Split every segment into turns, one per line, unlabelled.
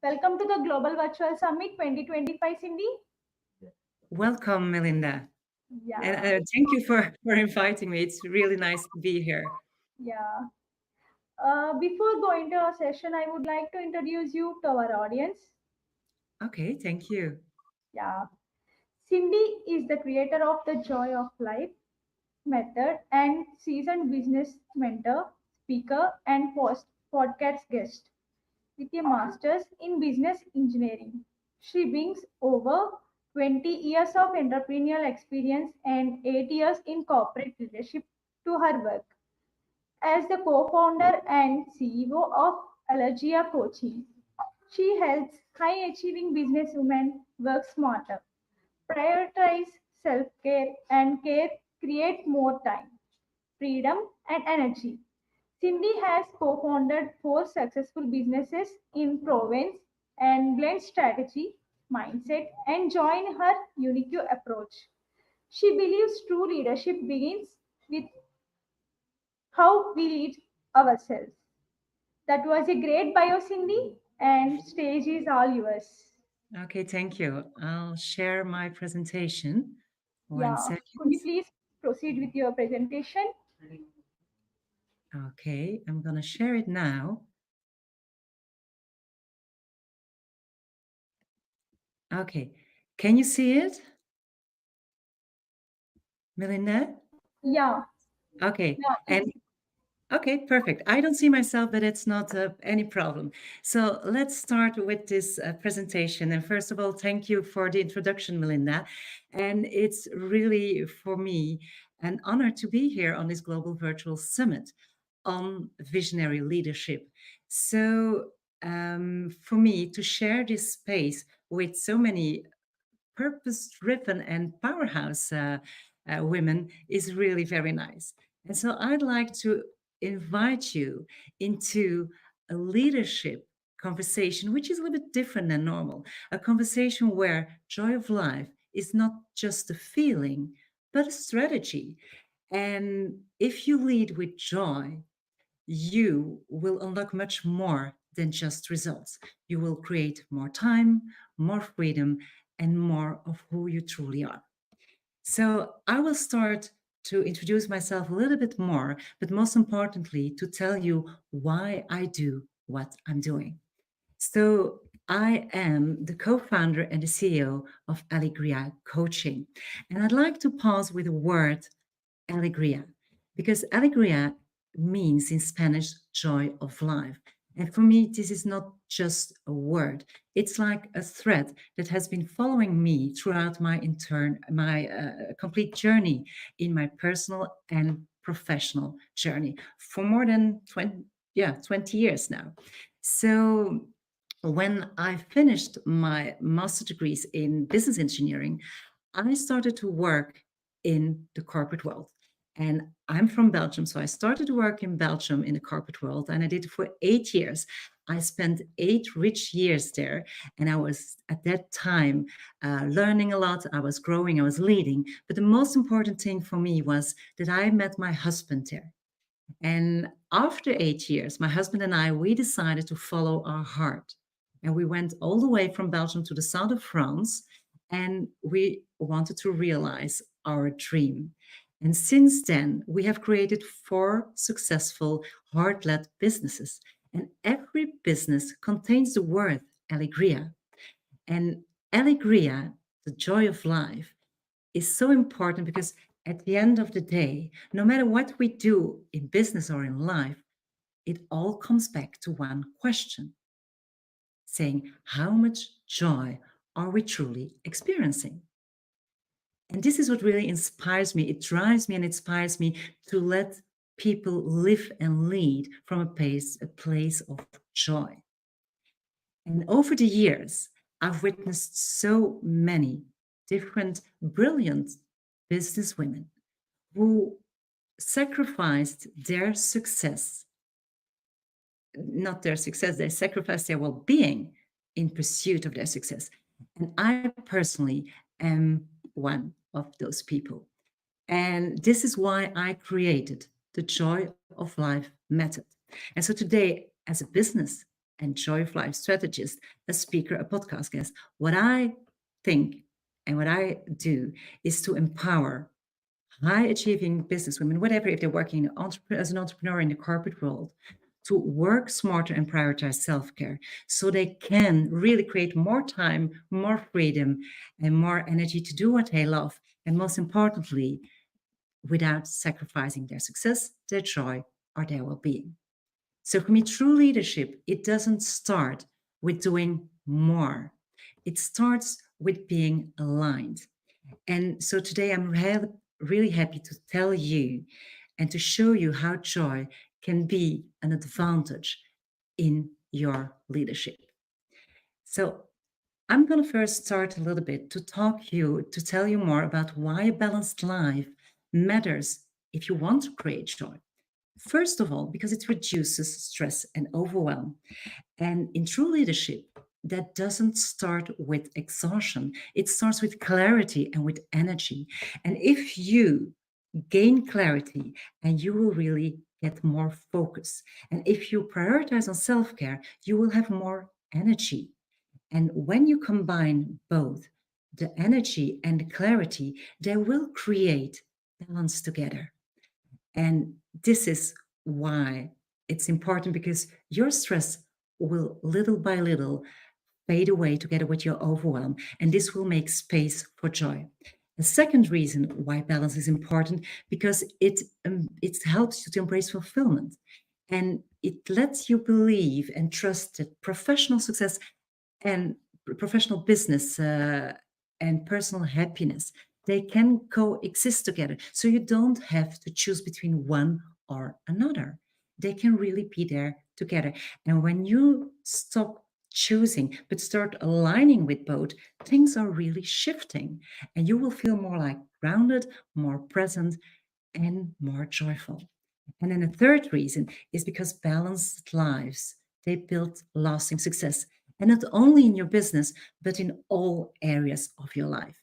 Welcome to the Global Virtual Summit 2025, Cindy.
Welcome, Melinda. And
Yeah,
thank you for inviting me. It's really nice to be here.
yeah. Before going to our session, I would like to introduce you to our audience.
Okay, thank you.
Yeah, Cindy is the creator of the Joy of Life method and seasoned business mentor, speaker, and podcast guest with a master's in business engineering. She brings over 20 years of entrepreneurial experience and 8 years in corporate leadership to her work. As the co-founder and CEO of Allergia Coaching, she helps high-achieving businesswomen work smarter, prioritize self-care and care, create more time, freedom, and energy. Cindy has co-founded 4 successful businesses in Provence and blends strategy, mindset, and joy in her unique approach. She believes true leadership begins with how we lead ourselves. That was a great bio, Cindy, and stage is all yours.
Okay, thank you. I'll share my presentation. One
Yeah,
second.
could you please proceed with your presentation?
Okay, I'm going to share it now. Okay, can you see it, Melinda?
Yeah,
Okay,
yeah,
and okay, perfect. I don't see myself, but it's not any problem. So let's start with this presentation. And first of all, thank you for the introduction, Melinda. And it's really, for me, an honor to be here on this Global Virtual Summit on visionary leadership. So for me, to share this space with so many purpose-driven and powerhouse women is really very nice. And so I'd like to invite you into a leadership conversation, which is a little bit different than normal. A conversation where joy of life is not just a feeling, but a strategy. And if you lead with joy, you will unlock much more than just results. You will create more time, more freedom, and more of who you truly are. So I will start to introduce myself a little bit more, but most importantly, to tell you why I do what I'm doing. So I am the co-founder and the CEO of Alegria Coaching. And I'd like to pause with a word, alegría, because alegría means in Spanish joy of life. And for me, this is not just a word. It's like a thread that has been following me throughout my complete journey in my personal and professional journey for more than 20 years now. So when I finished my master degrees in business engineering, I started to work in the corporate world. And I'm from Belgium, so I started to work in Belgium in the corporate world, and I did it for 8 years. I spent 8 rich years there, and I was at that time learning a lot. I was growing, I was leading. But the most important thing for me was that I met my husband there. And after 8 years, my husband and I, we decided to follow our heart. And we went all the way from Belgium to the south of France, and we wanted to realize our dream. And since then, we have created 4 successful heart-led businesses. And every business contains the word alegría. And alegría, the joy of life, is so important because at the end of the day, no matter what we do in business or in life, it all comes back to one question, saying, how much joy are we truly experiencing? And this is what really inspires me. It drives me and inspires me to let people live and lead from a place of joy. And over the years, I've witnessed so many different brilliant businesswomen who sacrificed their success, not their success, they sacrificed their well-being in pursuit of their success. And I personally am one of those people. And this is why I created the Joy of Life method. And so today, as a business and Joy of Life strategist, a speaker, a podcast guest. What I think and what I do is to empower high achieving businesswomen, whatever, if they're working as an entrepreneur in the corporate world, to work smarter and prioritize self-care so they can really create more time, more freedom, and more energy to do what they love. And most importantly, without sacrificing their success, their joy, or their well-being. So for me, true leadership, it doesn't start with doing more. It starts with being aligned. And so today I'm really happy to tell you and to show you how joy can be an advantage in your leadership. So I'm going to first start a little bit to tell you more about why a balanced life matters if you want to create joy. First of all, because it reduces stress and overwhelm. And in true leadership, that doesn't start with exhaustion. It starts with clarity and with energy. And if you gain clarity, and you will really get more focus. And if you prioritize on self-care, you will have more energy. And when you combine both the energy and the clarity, they will create balance together. And this is why it's important, because your stress will little by little fade away together with your overwhelm, and this will make space for joy. The second reason why balance is important, because it helps you to embrace fulfillment, and it lets you believe and trust that professional success and professional business and personal happiness, they can coexist together. So you don't have to choose between one or another. They can really be there together. And when you stop choosing but start aligning with both, things are really shifting, and you will feel more like grounded, more present, and more joyful. And then the third reason is because balanced lives, they build lasting success, and not only in your business, but in all areas of your life.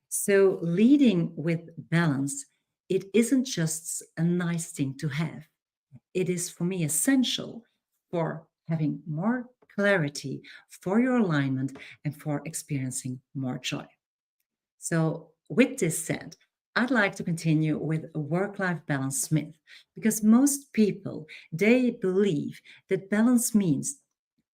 So leading with balance, it isn't just a nice thing to have. It is, for me, essential for having more clarity, for your alignment, and for experiencing more joy. So with this said, I'd like to continue with a work-life balance myth, because most people, they believe that balance means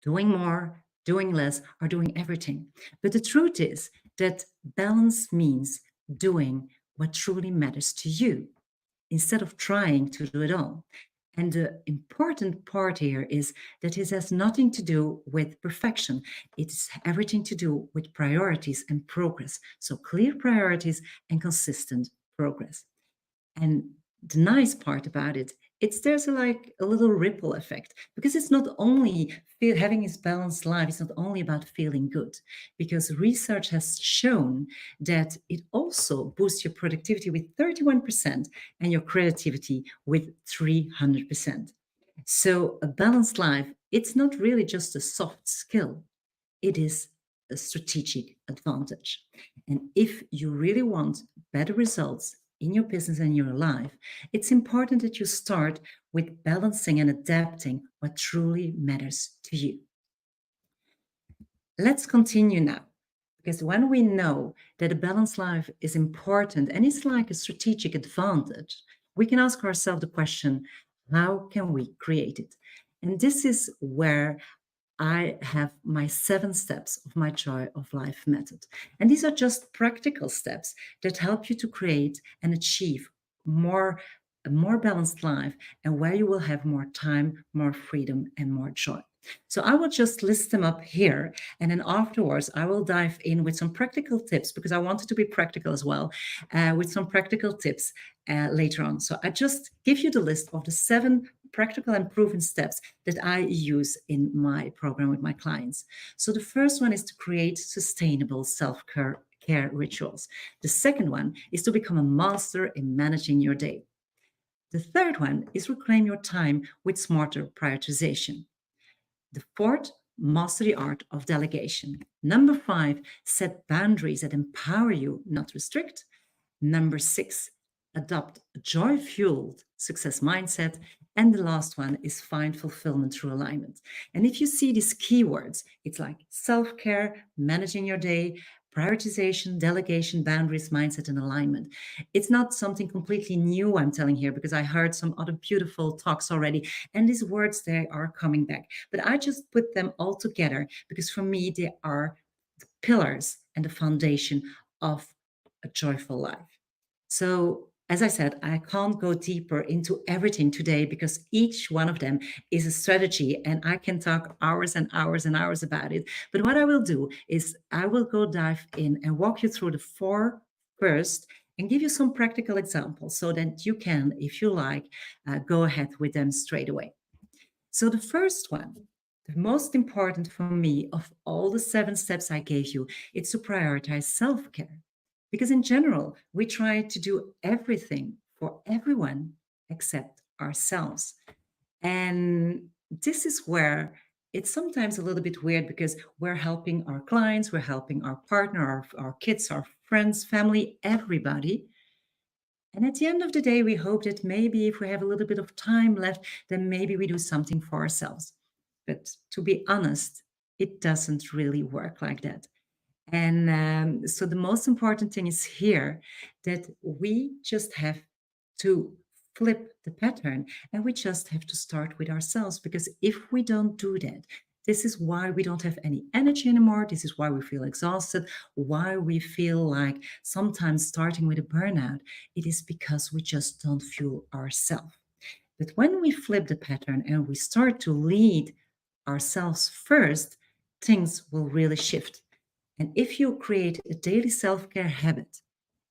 doing more, doing less, or doing everything. But the truth is that balance means doing what truly matters to you instead of trying to do it all. And the important part here is that it has nothing to do with perfection. It's everything to do with priorities and progress. So clear priorities and consistent progress. And the nice part about it, there's like a little ripple effect, because it's not only having this balanced life, it's not only about feeling good, because research has shown that it also boosts your productivity with 31% and your creativity with 300%. So a balanced life, it's not really just a soft skill, it is a strategic advantage. And if you really want better results in your business and your life, it's important that you start with balancing and adapting what truly matters to you. Let's continue now, because when we know that a balanced life is important and it's like a strategic advantage, we can ask ourselves the question, how can we create it? And this is where I have my 7 steps of my Joy of Life method. And these are just practical steps that help you to create and achieve a more balanced life, and where you will have more time, more freedom, and more joy. So I will just list them up here, and then afterwards I will dive in with some practical tips, because I want it to be practical as well, with some practical tips later on. So I just give you the list of the 7 practical and proven steps that I use in my program with my clients. So the first one is to create sustainable self-care rituals. The second one is to become a master in managing your day. The third one is reclaim your time with smarter prioritization. The fourth, master the art of delegation. Number 5, set boundaries that empower you, not restrict. Number 6, adopt a joy-fueled success mindset. And the last one is find fulfillment through alignment. And if you see these keywords, it's like self-care, managing your day, prioritization, delegation, boundaries, mindset, and alignment. It's not something completely new I'm telling here, because I heard some other beautiful talks already, and these words, they are coming back. But I just put them all together because for me, they are the pillars and the foundation of a joyful life. So, as I said, I can't go deeper into everything today because each one of them is a strategy and I can talk hours and hours and hours about it. But what I will do is I will go dive in and walk you through the four first and give you some practical examples so that you can, if you like, go ahead with them straight away. So, the first one, the most important for me of all the 7 steps I gave you, it's to prioritize self care. Because in general, we try to do everything for everyone except ourselves. And this is where it's sometimes a little bit weird because we're helping our clients, we're helping our partner, our kids, our friends, family, everybody. And at the end of the day, we hope that maybe if we have a little bit of time left, then maybe we do something for ourselves. But to be honest, it doesn't really work like that. And so the most important thing is here that we just have to flip the pattern and we just have to start with ourselves. Because if we don't do that, this is why we don't have any energy anymore. This is why we feel exhausted, why we feel like sometimes starting with a burnout. It is because we just don't fuel ourselves. But when we flip the pattern and we start to lead ourselves first, things will really shift. And if you create a daily self care habit,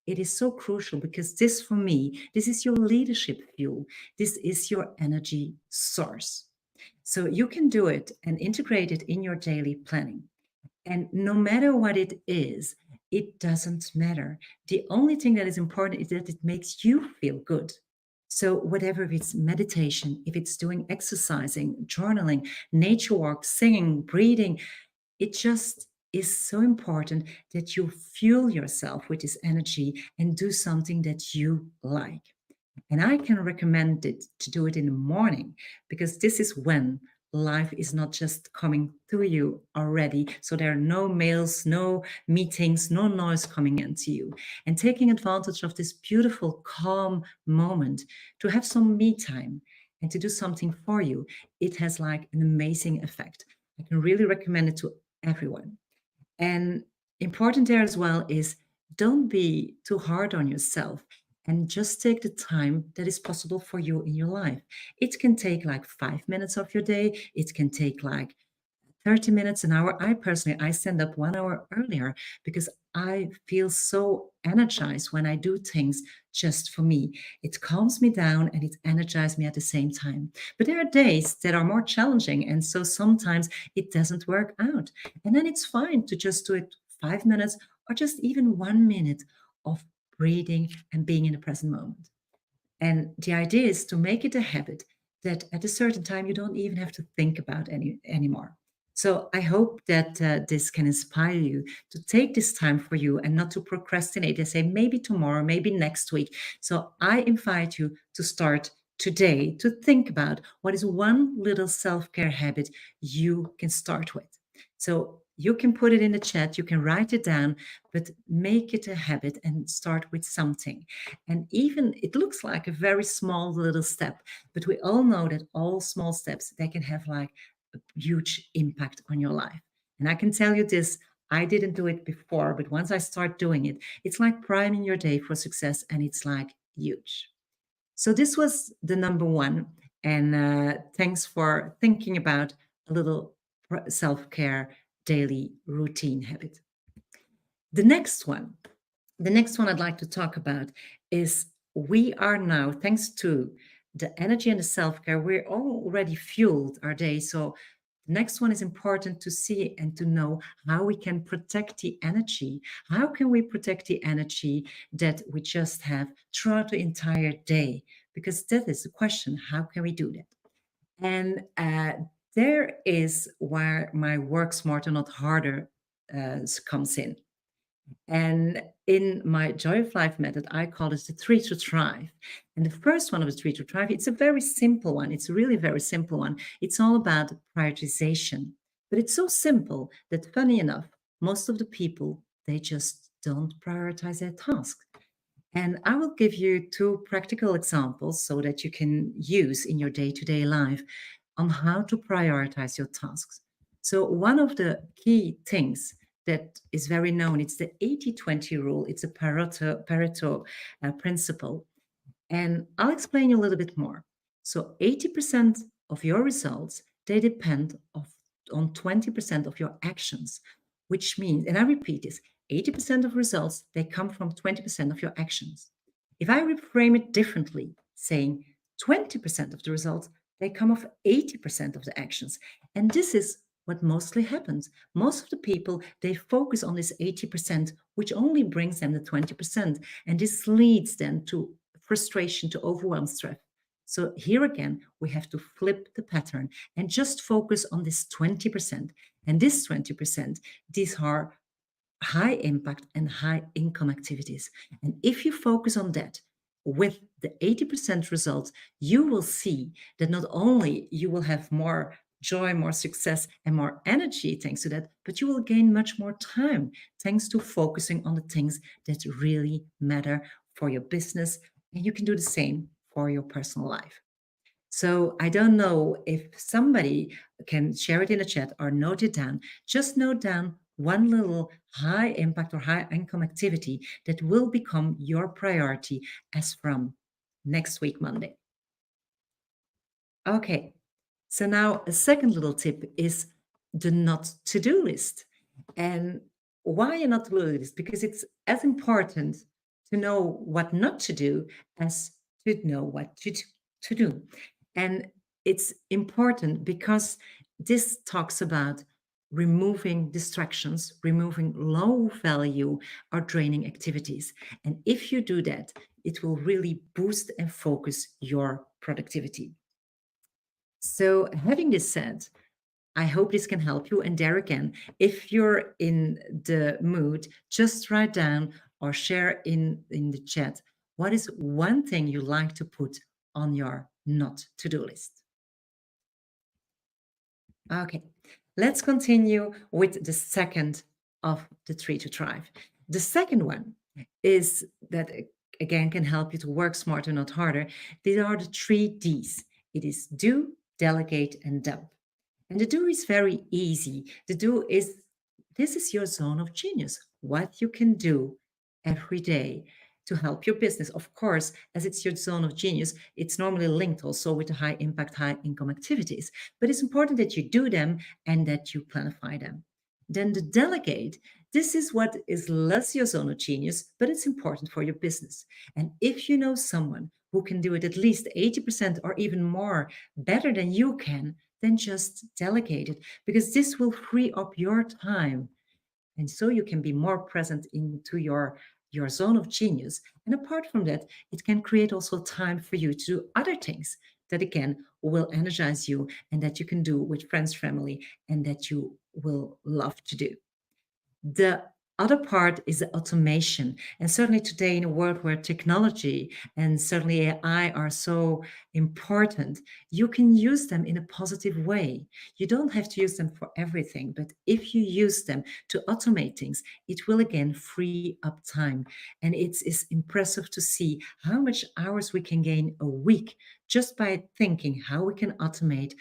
it is so crucial because this, for me, this is your leadership fuel. This is your energy source. So you can do it and integrate it in your daily planning. And no matter what it is, it doesn't matter. The only thing that is important is that it makes you feel good. So, whatever, if it's meditation, if it's doing exercising, journaling, nature walks, singing, breathing, it just is so important that you fuel yourself with this energy and do something that you like. And I can recommend it to do it in the morning because this is when life is not just coming to you already. So there are no mails, no meetings, no noise coming into you. And taking advantage of this beautiful, calm moment to have some me time and to do something for you, it has like an amazing effect. I can really recommend it to everyone. And important there as well is don't be too hard on yourself and just take the time that is possible for you in your life. It can take like 5 minutes of your day, it can take like 30 minutes, an hour. I personally, I stand up 1 hour earlier because I feel so energized when I do things just for me. It calms me down and it energizes me at the same time. But there are days that are more challenging. And so sometimes it doesn't work out. And then it's fine to just do it 5 minutes or just even 1 minute of breathing and being in the present moment. And the idea is to make it a habit that at a certain time you don't even have to think about anymore. So I hope that this can inspire you to take this time for you and not to procrastinate and say maybe tomorrow, maybe next week. So I invite you to start today to think about what is one little self-care habit you can start with. So you can put it in the chat, you can write it down, but make it a habit and start with something. And even it looks like a very small little step, but we all know that all small steps, they can have like a huge impact on your life. And I can tell you this, I didn't do it before, but once I start doing it, it's like priming your day for success and it's like huge. So this was the number one. And thanks for thinking about a little self-care daily routine habit. The next one, the next one I'd like to talk about is we are now, thanks to the energy and the self-care, we're already fueled our day. So the next one is important to see and to know how we can protect the energy. How can we protect the energy that we just have throughout the entire day? Because that is the question. How can we do that? And there is where my work smarter, not harder comes in. And in my Joy of Life method, I call it the 3 to Thrive. And the first one of the 3 to Thrive, it's a very simple one. It's really a very simple one. It's all about prioritization. But it's so simple that, funny enough, most of the people, they just don't prioritize their tasks. And I will give you two practical examples so that you can use in your day-to-day life on how to prioritize your tasks. So one of the key things that is very known, it's the 80-20 rule. It's a Pareto principle. And I'll explain you a little bit more. So 80% of your results, they depend on 20% of your actions, which means, and I repeat this, 80% of results, they come from 20% of your actions. If I reframe it differently, saying 20% of the results, they come of 80% of the actions. And this is what mostly happens. Most of the people, they focus on this 80%, which only brings them the 20%. And this leads them to frustration, to overwhelm, stress. So here again, we have to flip the pattern and just focus on this 20%. And this 20%, these are high impact and high income activities. And if you focus on that with the 80% results, you will see that not only you will have more joy, more success, and more energy thanks to that, but you will gain much more time thanks to focusing on the things that really matter for your business. And you can do the same for your personal life. So I don't know if somebody can share it in the chat or note it down. Just note down one little high impact or high income activity that will become your priority as from next week, Monday. Okay, so now a second little tip is the not to-do list. And why a not to-do list? Because it's as important to know what not to do as to know what to do. And it's important because this talks about removing distractions, removing low value or draining activities. And if you do that, it will really boost and focus your productivity. So having this said, I hope this can help you. And there again, if you're in the mood, just write down or share in the chat what is one thing you like to put on your not to-do list. Okay, let's continue with the second of the 3 to Thrive. The second one is that, again, can help you to work smarter, not harder. These are the 3 Ds. It is do, delegate, and dump. And the do is very easy. The do is, this is your zone of genius, what you can do every day to help your business. Of course, as it's your zone of genius, it's normally linked also with the high impact, high income activities. But it's important that you do them and that you planify them. Then the delegate, this is what is less your zone of genius, but it's important for your business. And if you know someone who can do it at least 80% or even more better than you can, then just delegate it, because this will free up your time. And so you can be more present into your zone of genius. And apart from that, it can create also time for you to do other things that again will energize you and that you can do with friends, family, and that you will love to do. The other part is the automation. And certainly today, in a world where technology and certainly AI are so important, you can use them in a positive way. You don't have to use them for everything, but if you use them to automate things, it will again free up time. And it's impressive to see how much hours we can gain a week just by thinking how we can automate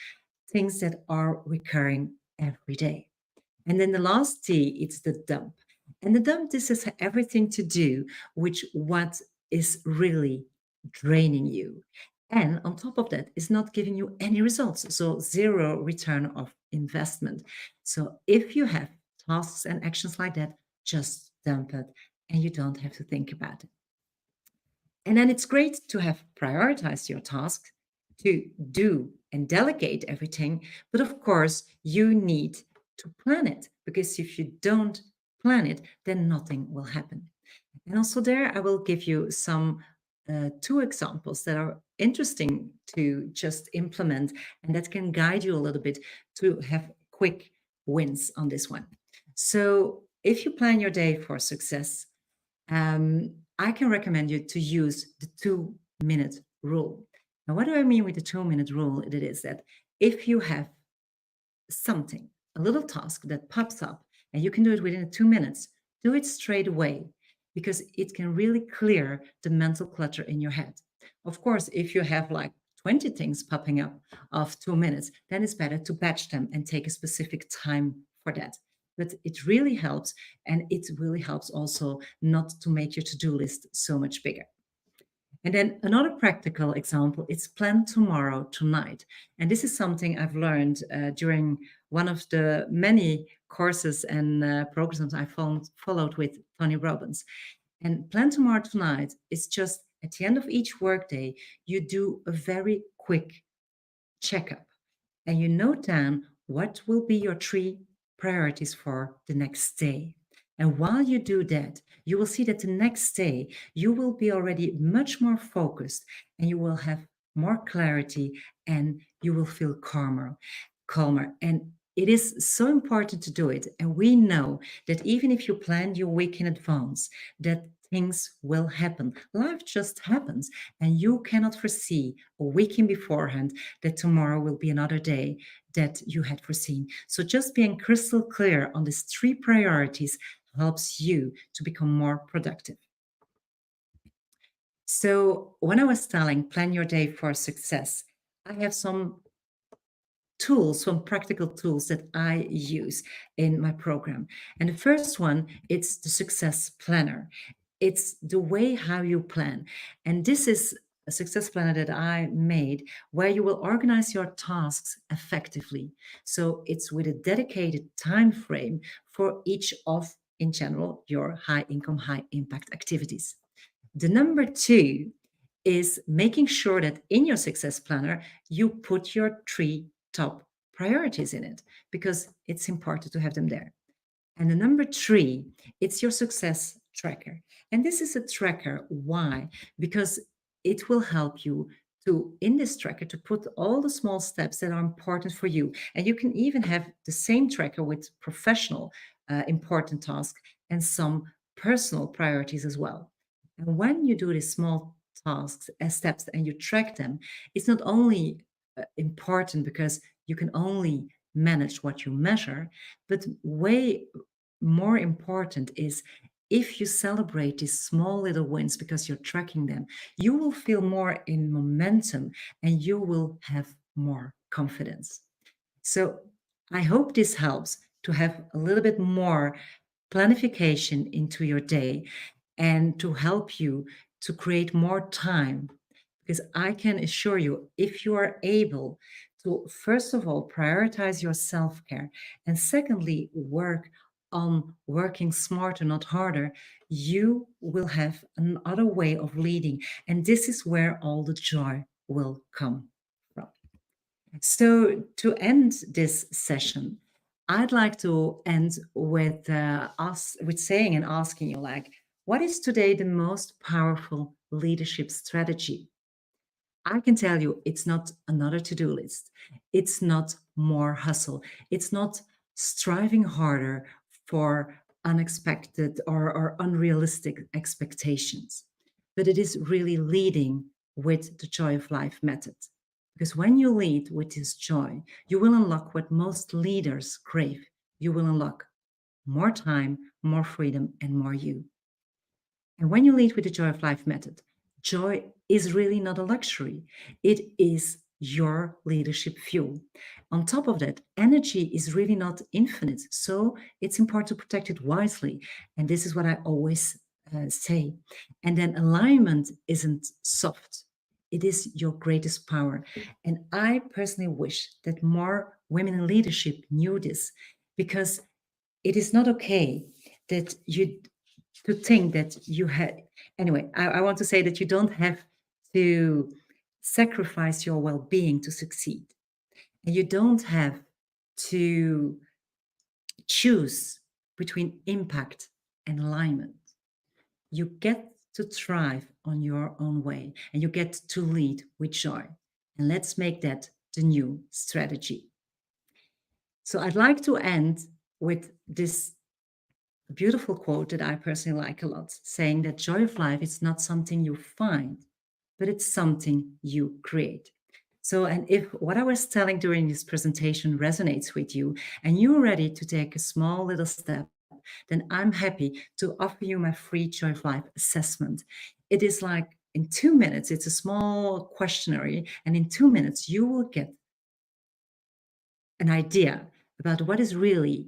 things that are recurring every day. And then the last T, it's the dump. And the dump, this has everything to do with what is really draining you. And on top of that, it's not giving you any results. So zero return of investment. So if you have tasks and actions like that, just dump it and you don't have to think about it. And then it's great to have prioritized your tasks, to do and delegate everything. But of course, you need to plan it, because if you don't plan it, then nothing will happen. And also there, I will give you some 2 examples that are interesting to just implement and that can guide you a little bit to have quick wins on this one. So if you plan your day for success, I can recommend you to use the 2-minute rule. Now, what do I mean with the 2-minute rule? It is that if you have something, a little task that pops up, and you can do it within 2 minutes, do it straight away, because it can really clear the mental clutter in your head. Of course, if you have like 20 things popping up of 2 minutes, then it's better to batch them and take a specific time for that. But it really helps, and it really helps also not to make your to-do list so much bigger. And then another practical example is plan tomorrow tonight. And this is something I've learned during one of the many courses and programs I followed with Tony Robbins. And plan tomorrow tonight is just at the end of each workday, you do a very quick checkup and you note down what will be your 3 priorities for the next day. And while you do that, you will see that the next day you will be already much more focused and you will have more clarity and you will feel calmer. And it is so important to do it. And we know that even if you plan your week in advance, that things will happen. Life just happens, and you cannot foresee a week in beforehand that tomorrow will be another day that you had foreseen. So just being crystal clear on these 3 priorities helps you to become more productive. So when I was telling plan your day for success, I have some tools, some practical tools that I use in my program. And the first one, it's the success planner. It's the way how you plan. And this is a success planner that I made where you will organize your tasks effectively. So it's with a dedicated time frame for each of, in general, your high income, high impact activities. The number 2 is making sure that in your success planner, you put your 3 top priorities in it, because it's important to have them there. And the number 3, it's your success tracker. And this is a tracker. Why? Because it will help you to, in this tracker, to put all the small steps that are important for you. And you can even have the same tracker with professional important tasks and some personal priorities as well. And when you do these small tasks as steps and you track them, it's not only important because you can only manage what you measure, but way more important is if you celebrate these small little wins because you're tracking them, you will feel more in momentum and you will have more confidence. So I hope this helps to have a little bit more planification into your day and to help you to create more time. Because I can assure you, if you are able to, first of all, prioritize your self-care, and secondly, work on working smarter, not harder, you will have another way of leading. And this is where all the joy will come from. So to end this session, I'd like to end with with saying and asking you, like, what is today the most powerful leadership strategy? I can tell you it's not another to-do list. It's not more hustle. It's not striving harder for unexpected or unrealistic expectations, but it is really leading with the joy of life method. Because when you lead with this joy, you will unlock what most leaders crave. You will unlock more time, more freedom, and more you. And when you lead with the joy of life method, joy is really not a luxury. It is your leadership fuel. On top of that, energy is really not infinite. So it's important to protect it wisely. And this is what I always say. And then alignment isn't soft. It is your greatest power. And I personally wish that more women in leadership knew this, because it is not okay that you to think that you had, anyway, I want to say that you don't have to sacrifice your well-being to succeed. And you don't have to choose between impact and alignment. You get to thrive on your own way and you get to lead with joy. And let's make that the new strategy. So I'd like to end with this a beautiful quote that I personally like a lot, saying that joy of life is not something you find, but it's something you create. So, and if what I was telling during this presentation resonates with you and you're ready to take a small little step, then I'm happy to offer you my free Joy of Life assessment. It is like in 2 minutes, it's a small questionnaire, and in 2 minutes, you will get an idea about what is really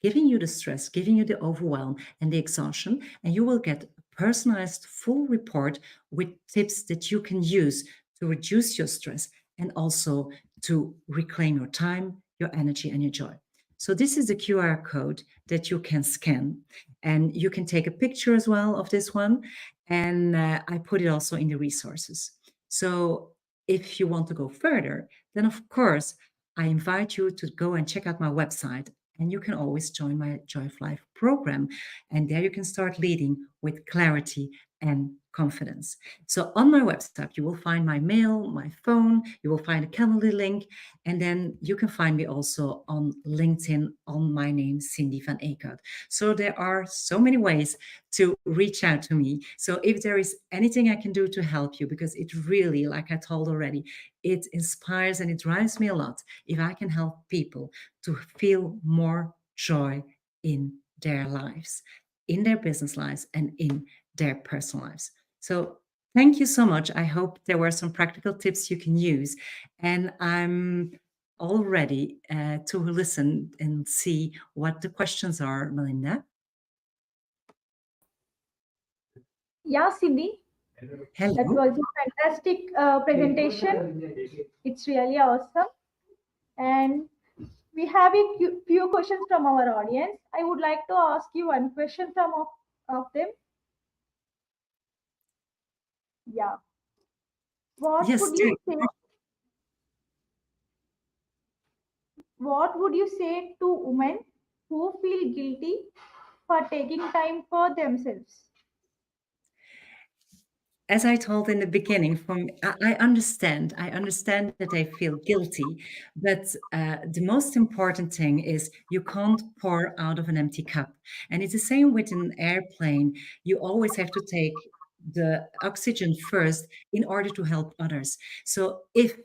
giving you the stress, giving you the overwhelm and the exhaustion, and you will get a personalized full report with tips that you can use to reduce your stress and also to reclaim your time, your energy, and your joy. So this is the QR code that you can scan, and you can take a picture as well of this one, and I put it also in the resources. So if you want to go further, then of course I invite you to go and check out my website, and you can always join my Joy of Life program. And there you can start leading with clarity and confidence. So on my website, you will find my mail, my phone, you will find a Calendly link, and then you can find me also on LinkedIn on my name, Cindy van Eekhout. So there are so many ways to reach out to me. So if there is anything I can do to help you, because it really, like I told already, it inspires and it drives me a lot if I can help people to feel more joy in their lives, in their business lives, and in their personal lives. So thank you so much. I hope there were some practical tips you can use. And I'm all ready to listen and see what the questions are, Melinda.
Yeah, Cindy, that
Hello.
was a fantastic presentation. It's really awesome. And we have a few questions from our audience. I would like to ask you one question from of them. Yeah. What
Yes,
would
do
you say? What would you say to women who feel guilty for taking time for themselves?
as I told in the beginning, I understand that they feel guilty, but the most important thing is you can't pour out of an empty cup. And it's the same with an airplane. You always have to take the oxygen first in order to help others. So if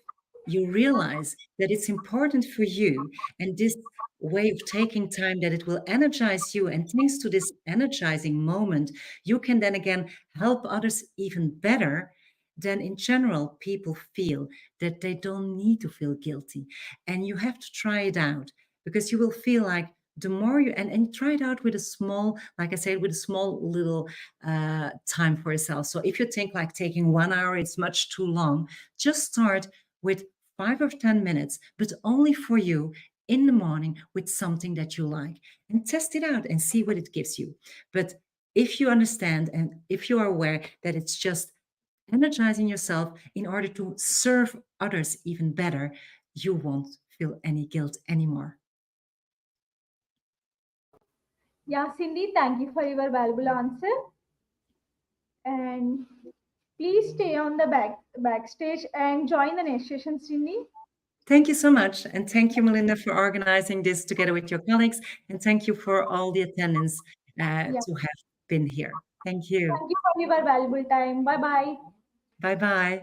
you realize that it's important for you and this way of taking time that it will energize you, and thanks to this energizing moment you can then again help others even better, then in general people feel that they don't need to feel guilty. And you have to try it out, because you will feel like the more you and try it out with a small, like I said, with a small little time for yourself. So if you think like taking 1 hour it's much too long, just start with 5 or 10 minutes, but only for you in the morning with something that you like, and test it out and see what it gives you. But if you understand and if you are aware that it's just energizing yourself in order to serve others even better, you won't feel any guilt anymore.
Yeah, Cindy, thank you for your valuable answer. And please stay on the backstage and join the next session, Cindy.
Thank you so much. And thank you, Melinda, for organizing this together with your colleagues. And thank you for all the attendance
Yeah,
to have been here. Thank you.
thank you for your valuable time. Bye bye.
Bye bye.